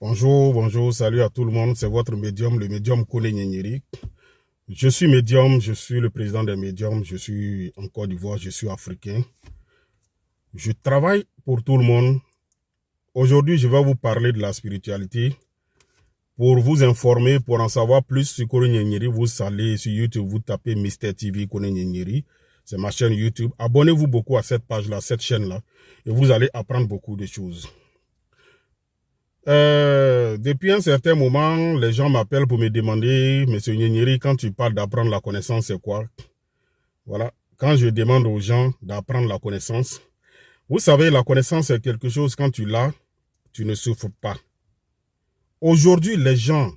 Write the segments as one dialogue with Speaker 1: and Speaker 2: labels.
Speaker 1: Bonjour, salut à tout le monde, c'est votre médium, le médium Kone Nyenyeri. Je suis médium, je suis le président des médiums, je suis en Côte d'Ivoire, je suis africain. Je travaille pour tout le monde. Aujourd'hui, je vais vous parler de la spiritualité. Pour vous informer, pour en savoir plus sur Kone Nyenyeri, vous allez sur YouTube, vous tapez Mister TV Kone Nyenyeri. C'est ma chaîne YouTube. Abonnez-vous beaucoup à cette page-là, cette chaîne-là, et vous allez apprendre beaucoup de choses. Depuis un certain moment, les gens m'appellent pour me demander, Monsieur Nyenyeri, quand tu parles d'apprendre la connaissance, c'est quoi? Voilà. Quand je demande aux gens d'apprendre la connaissance, vous savez, la connaissance, c'est quelque chose, quand tu l'as, tu ne souffres pas. Aujourd'hui, les gens,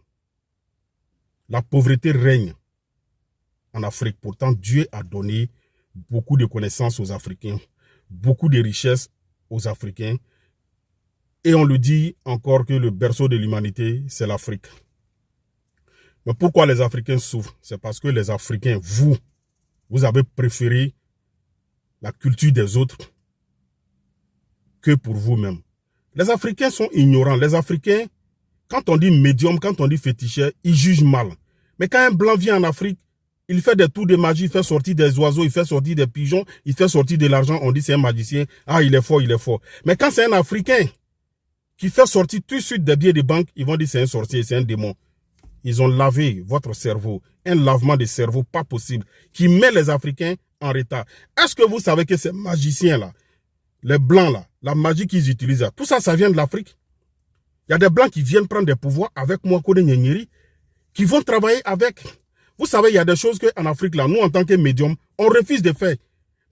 Speaker 1: la pauvreté règne en Afrique. Pourtant, Dieu a donné beaucoup de connaissances aux Africains, beaucoup de richesses aux Africains. Et on le dit encore que le berceau de l'humanité, c'est l'Afrique. Mais pourquoi les Africains souffrent? C'est parce que les Africains, vous avez préféré la culture des autres que pour vous-même. Les Africains sont ignorants. Les Africains, quand on dit médium, quand on dit féticheur, ils jugent mal. Mais quand un blanc vient en Afrique, il fait des tours de magie, il fait sortir des oiseaux, il fait sortir des pigeons, il fait sortir de l'argent, on dit c'est un magicien. Ah, il est fort, il est fort. Mais quand c'est un Africain qui fait sortir tout de suite des billets de banque, ils vont dire c'est un sorcier, c'est un démon. Ils ont lavé votre cerveau. Un lavement de cerveau pas possible qui met les Africains en retard. Est-ce que vous savez que ces magiciens-là, les blancs-là, la magie qu'ils utilisent, tout ça, ça vient de l'Afrique? Il y a des blancs qui viennent prendre des pouvoirs avec moi, Kone Nyenyeri, qui vont travailler avec. Vous savez, il y a des choses qu'en Afrique, là, nous, en tant que médium, on refuse de faire.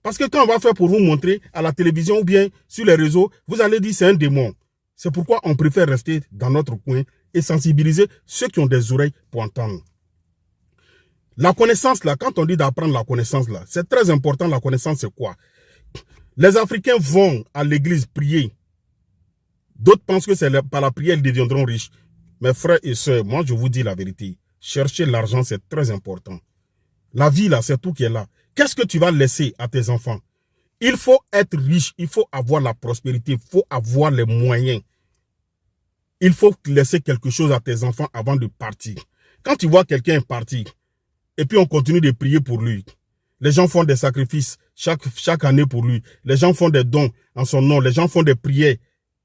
Speaker 1: Parce que quand on va faire pour vous montrer à la télévision ou bien sur les réseaux, vous allez dire c'est un démon. C'est pourquoi on préfère rester dans notre coin et sensibiliser ceux qui ont des oreilles pour entendre. La connaissance, là, quand on dit d'apprendre la connaissance, là, c'est très important. La connaissance, c'est quoi? Les Africains vont à l'église prier. D'autres pensent que c'est par la prière qu'ils deviendront riches. Mes frères et sœurs, moi, je vous dis la vérité. Chercher l'argent, c'est très important. La vie, là, c'est tout qui est là. Qu'est-ce que tu vas laisser à tes enfants? Il faut être riche, il faut avoir la prospérité, il faut avoir les moyens. Il faut laisser quelque chose à tes enfants avant de partir. Quand tu vois quelqu'un partir, et puis on continue de prier pour lui, les gens font des sacrifices chaque année pour lui, les gens font des dons en son nom, les gens font des prières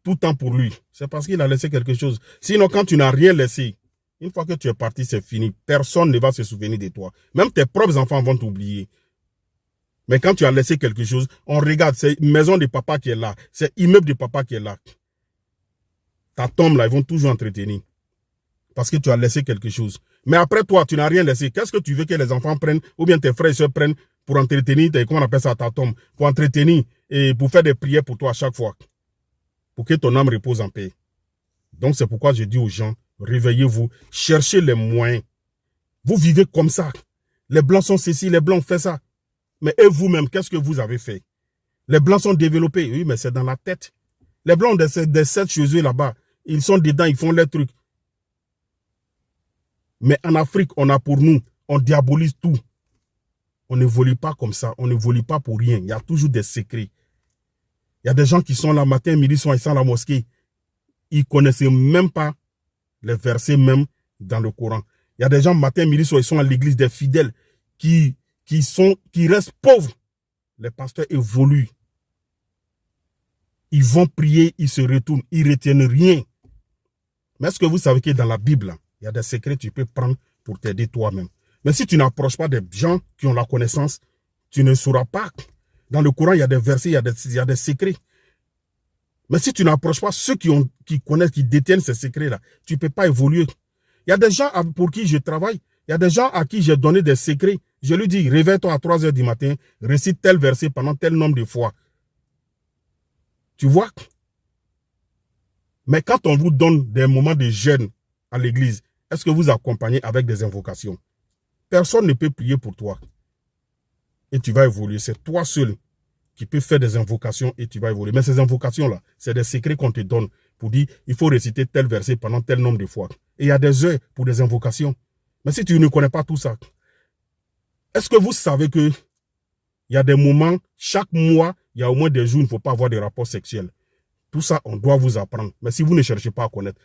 Speaker 1: tout le temps pour lui. C'est parce qu'il a laissé quelque chose. Sinon, quand tu n'as rien laissé, une fois que tu es parti, c'est fini. Personne ne va se souvenir de toi. Même tes propres enfants vont t'oublier. Mais quand tu as laissé quelque chose, on regarde, c'est maison de papa qui est là, c'est immeuble de papa qui est là. Ta tombe, là, ils vont toujours entretenir. Parce que tu as laissé quelque chose. Mais après toi, tu n'as rien laissé. Qu'est-ce que tu veux que les enfants prennent, ou bien tes frères et soeurs prennent pour entretenir, comment on appelle ça, ta tombe, pour entretenir et pour faire des prières pour toi à chaque fois. Pour que ton âme repose en paix. Donc c'est pourquoi je dis aux gens, réveillez-vous, cherchez les moyens. Vous vivez comme ça. Les blancs sont ceci, les blancs font ça. Mais et vous-même, qu'est-ce que vous avez fait? Les blancs sont développés. Oui, mais c'est dans la tête. Les blancs ont des 7 chez eux là-bas. Ils sont dedans, ils font leurs trucs. Mais en Afrique, on a pour nous, on diabolise tout. On ne vole pas comme ça, on ne vole pas pour rien. Il y a toujours des secrets. Il y a des gens qui sont là matin, midi, soir, ils sont à la mosquée. Ils ne connaissent même pas les versets même dans le Coran. Il y a des gens matin, midi, soir, ils sont à l'église, des fidèles qui restent pauvres. Les pasteurs évoluent. Ils vont prier, ils se retournent, ils ne retiennent rien. Mais est-ce que vous savez que dans la Bible, il y a des secrets que tu peux prendre pour t'aider toi-même. Mais si tu n'approches pas des gens qui ont la connaissance, tu ne sauras pas. Dans le Coran, il y a des versets, il y a des secrets. Mais si tu n'approches pas ceux qui connaissent, qui détiennent ces secrets-là, tu ne peux pas évoluer. Il y a des gens pour qui je travaille, il y a des gens à qui j'ai donné des secrets. Je lui dis, réveille-toi à 3 h du matin, récite tel verset pendant tel nombre de fois. Tu vois? Mais quand on vous donne des moments de jeûne à l'église, est-ce que vous accompagnez avec des invocations? Personne ne peut prier pour toi. Et tu vas évoluer. C'est toi seul qui peux faire des invocations et tu vas évoluer. Mais ces invocations-là, c'est des secrets qu'on te donne pour dire, il faut réciter tel verset pendant tel nombre de fois. Et il y a des heures pour des invocations. Mais si tu ne connais pas tout ça, est-ce que vous savez que il y a des moments, chaque mois, il y a au moins des jours où il ne faut pas avoir de rapports sexuels. Tout ça, on doit vous apprendre. Mais si vous ne cherchez pas à connaître,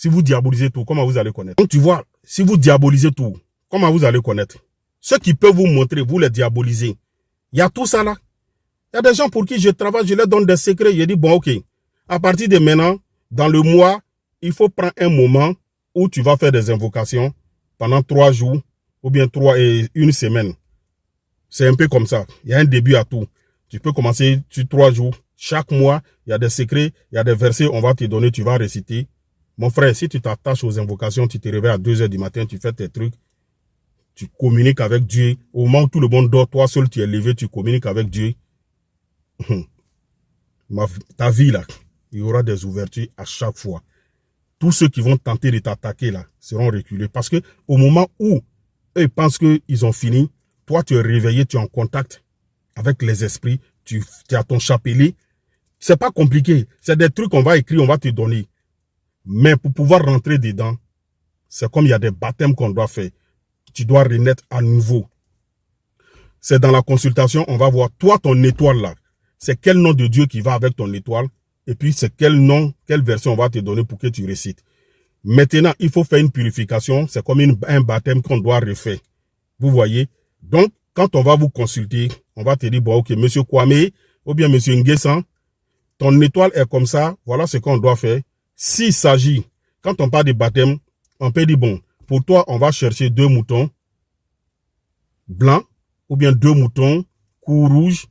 Speaker 1: Si vous diabolisez tout, comment vous allez connaître? Donc tu vois, si vous diabolisez tout, comment vous allez connaître? Ceux qui peuvent vous montrer, vous les diabolisez. Il y a tout ça là. Il y a des gens pour qui je travaille, je leur donne des secrets. Je dis, bon, ok, à partir de maintenant, dans le mois, il faut prendre un moment où tu vas faire des invocations pendant 3 jours ou bien 1 semaine. C'est un peu comme ça. Il y a un début à tout. Tu peux commencer sur 3 jours. Chaque mois, il y a des secrets, il y a des versets, on va te donner, tu vas réciter. Mon frère, si tu t'attaches aux invocations, tu te réveilles à 2 h du matin, tu fais tes trucs, tu communiques avec Dieu. Au moment où tout le monde dort, toi seul tu es levé, tu communiques avec Dieu. Ta vie là, il y aura des ouvertures à chaque fois. Tous ceux qui vont tenter de t'attaquer là seront reculés. Parce que au moment où eux pensent qu'ils ont fini, toi tu es réveillé, tu es en contact avec les esprits, tu as ton chapelet. C'est pas compliqué. C'est des trucs qu'on va écrire, on va te donner. Mais pour pouvoir rentrer dedans, c'est comme il y a des baptêmes qu'on doit faire. Tu dois renaître à nouveau. C'est dans la consultation, on va voir, toi, ton étoile là, c'est quel nom de Dieu qui va avec ton étoile, et puis c'est quel nom, quelle version on va te donner pour que tu récites. Maintenant, il faut faire une purification, c'est comme un baptême qu'on doit refaire. Vous voyez? Donc, quand on va vous consulter, on va te dire, bon, ok, monsieur Kwame, ou bien monsieur Nguessan, ton étoile est comme ça, voilà ce qu'on doit faire. S'il s'agit, quand on parle de baptême, on peut dire, bon, pour toi, on va chercher 2 moutons blancs, ou bien 2 moutons cou rouge,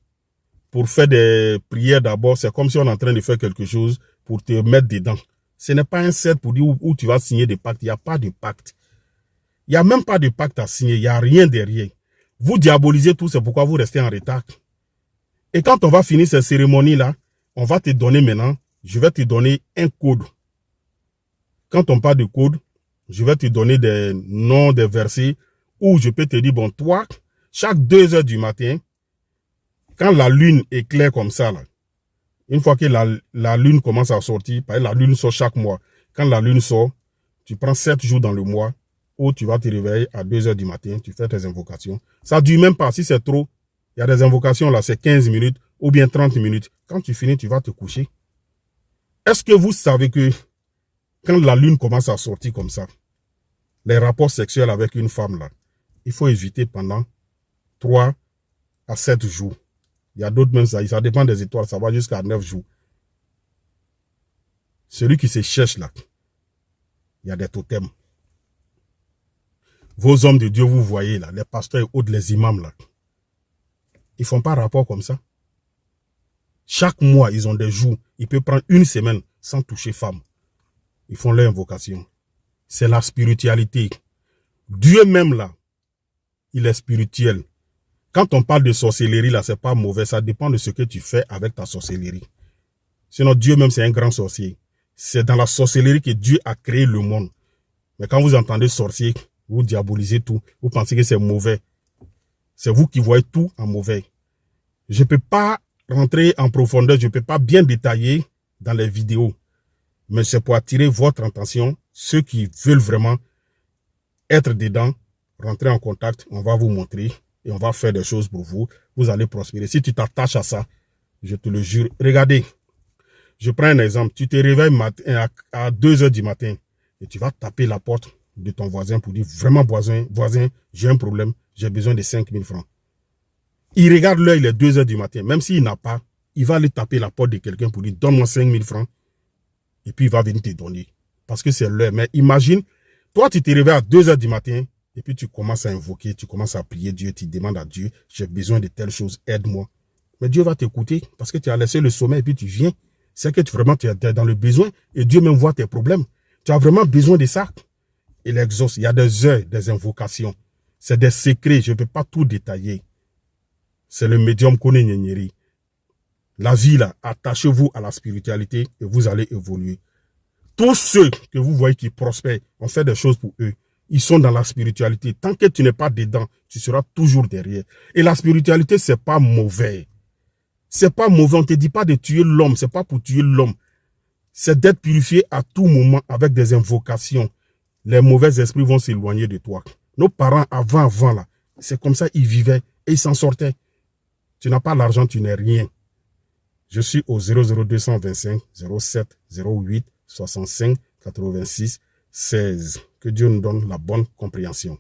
Speaker 1: pour faire des prières d'abord. C'est comme si on est en train de faire quelque chose pour te mettre dedans. Ce n'est pas un set pour dire où tu vas signer des pactes. Il n'y a pas de pacte. Il n'y a même pas de pacte à signer. Il n'y a rien derrière. Vous diabolisez tout, c'est pourquoi vous restez en retard. Et quand on va finir cette cérémonie-là, on va te donner maintenant, je vais te donner un code. Quand on parle de code, je vais te donner des noms, des versets, où je peux te dire, bon, toi, chaque 2 h du matin, quand la lune est claire comme ça, là, une fois que la lune commence à sortir, la lune sort chaque mois. Quand la lune sort, tu prends 7 jours dans le mois où tu vas te réveiller à 2 h du matin, tu fais tes invocations. Ça ne dure même pas, si c'est trop. Il y a des invocations là, c'est 15 minutes ou bien 30 minutes. Quand tu finis, tu vas te coucher. Est-ce que vous savez que quand la lune commence à sortir comme ça, les rapports sexuels avec une femme là, il faut éviter pendant 3 à 7 jours. Il y a d'autres même, ça dépend des étoiles, ça va jusqu'à 9 jours. Celui qui se cherche là, il y a des totems. Vos hommes de Dieu, vous voyez là, les pasteurs et autres, les imams là, ils ne font pas rapport comme ça. Chaque mois, ils ont des jours. Ils peuvent prendre 1 semaine sans toucher femme. Ils font leur invocation. C'est la spiritualité. Dieu même là, il est spirituel. Quand on parle de sorcellerie, là, c'est pas mauvais. Ça dépend de ce que tu fais avec ta sorcellerie. Sinon, Dieu même, c'est un grand sorcier. C'est dans la sorcellerie que Dieu a créé le monde. Mais quand vous entendez sorcier, vous diabolisez tout. Vous pensez que c'est mauvais. C'est vous qui voyez tout en mauvais. Je ne peux pas rentrer en profondeur. Je ne peux pas bien détailler dans les vidéos. Mais c'est pour attirer votre attention. Ceux qui veulent vraiment être dedans, rentrer en contact, on va vous montrer. Et on va faire des choses pour vous. Vous allez prospérer. Si tu t'attaches à ça, je te le jure. Regardez, je prends un exemple. Tu te réveilles à 2 h du matin et tu vas taper la porte de ton voisin pour dire vraiment voisin, j'ai un problème, j'ai besoin de 5 000 francs. Il regarde l'heure, il est 2 h du matin. Même s'il n'a pas, il va aller taper la porte de quelqu'un pour dire donne-moi 5 000 francs. Et puis il va venir te donner. Parce que c'est l'heure. Mais imagine, toi tu te réveilles à 2 h du matin. Et puis tu commences à invoquer, tu commences à prier Dieu, tu demandes à Dieu, j'ai besoin de telle chose, aide-moi. Mais Dieu va t'écouter parce que tu as laissé le sommeil et puis tu viens. C'est que vraiment tu es dans le besoin et Dieu même voit tes problèmes. Tu as vraiment besoin de ça. Il exauce. Il y a des heures, des invocations. C'est des secrets, je ne peux pas tout détailler. C'est le médium Kone Nyenyeri. La vie là, attachez-vous à la spiritualité et vous allez évoluer. Tous ceux que vous voyez qui prospèrent, on fait des choses pour eux. Ils sont dans la spiritualité. Tant que tu n'es pas dedans, tu seras toujours derrière. Et la spiritualité, c'est pas mauvais. C'est pas mauvais. On ne te dit pas de tuer l'homme. C'est pas pour tuer l'homme. C'est d'être purifié à tout moment avec des invocations. Les mauvais esprits vont s'éloigner de toi. Nos parents, avant là, c'est comme ça, ils vivaient et ils s'en sortaient. Tu n'as pas l'argent, tu n'es rien. Je suis au 00225 07 08 65 86. 16. Que Dieu nous donne la bonne compréhension.